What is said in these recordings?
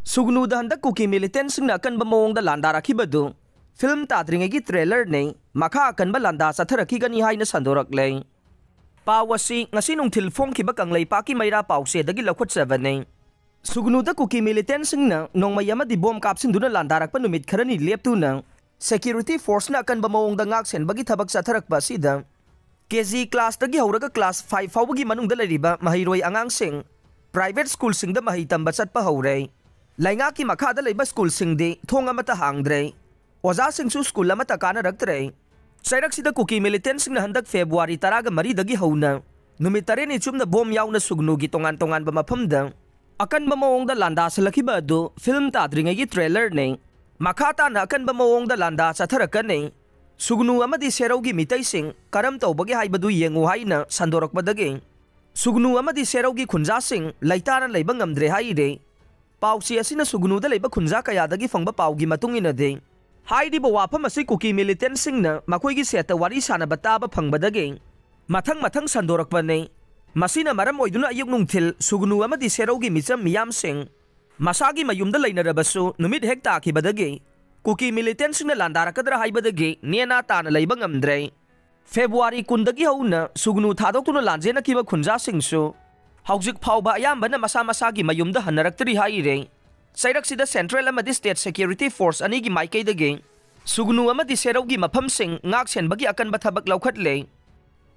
Sugnuda handak kuki militant singna akan bamawong da landa rakibadu. Film tadringegi trailer ne maka akan balanda sa tharaki gani hai na sandorak lay. Pawasi ngasinong tilfong kibakang laypaki mayra pause dagi lakwat seven ne. Sugnuda kuki militant singna nong mayama di bom kapsin duna landarak panumit karani leptu na security force na akan bamawong da ngaksen bagi tabak sa tharak ba sida. KG class dagi hauraga class 5 fawagi manung da lariba mahiroy angang sing private school sing da mahitambat sat pa hauray. Lainga ki makada laiba school sing di thong amata hangdre. Oza sing su school amata kana raktre. Sairak sida kuki militant sing na handak February taraga mari dagi hauna. Numitare ni chum na bom yaw na sugnugi tongan-tongan ba mapamda. Akan ba mawong da landa sa lakiba do film tadringay gi trailer ne. Makata na akan ba mawong da landa sa tharakan ne. Sugnu amadi seraw gi mitay sing karam taw bagi hay badu yengu hay na sandorok badaging. Sugnu amadi seraw gi khunja sing laitaran laiba ngamdre hay de. Pausi asina sugnuda laiba khunja kayadagi fangba paugi matung inade. Haidi ba wafam asi kuki militant singna makoigi seta wari sana bataba fangbadagi. Mathang sandorak pa ne. Masina maram oiduna ayuk nungtil sugnu amadi seraugi micham miyam sing. Masagi mayumda lainarabasu numit hekta akibadagi. Kuki militant singna landarakadra haibadagi niana tana laiba ngamdre. February kundagi hauna sugnu thadok tuna lanjena kiba khunja singsu. Haujik phauba ayambana masa-masagi mayumda hanaraktri haire. Sairak sida Central amadi State Security Force anigi maikaidagi. Sugnu amadi seraugi mafam sing ngaksen bagi akan bathabak laukhatle.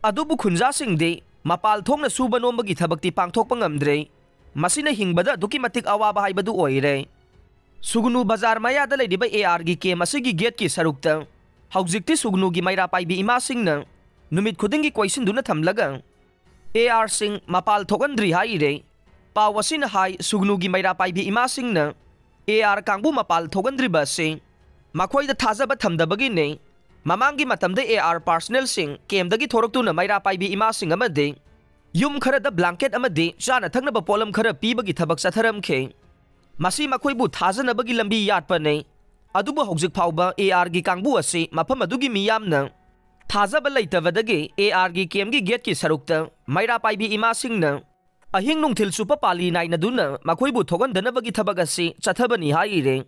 Adubu khunja sing de mapal thongna suba nombagi thabakti pangthok pangamdre. Masina hingbada duki matik awaba haibadu oire. Sugnu bazar mayada laidiba AR gi ke masigi gate ki sarukta. Haujikti sugnu gi mayra paibi ima singna numit khudingi koisin duna thamlaga. AR sing mapal thokandri haire. Pawasin hai sugnugi mayra paibi ima singna AR kangbu mapal thokandri ba sing. Makhoi da thajaba thamdabagi ne. Mamangi matamda AR personnel sing kemdagi thoroktuna mayra paibi ima sing amade. Yum khara da blanket amade chana thakna ba polam khara pibagi thabak satharam khe. Masi makhoi bu thajana bagi lambi yatpa ne. Adubu hojik phauba AR gi kangbu ase mafam adugi miyamna Thajaba laitavadagi AR gi KM gi gate ki sarukta mayra paibi ima singna ahing nungthil supa pali nai na duna makhoi bu thogan danabagi thabag asi chathabani haire.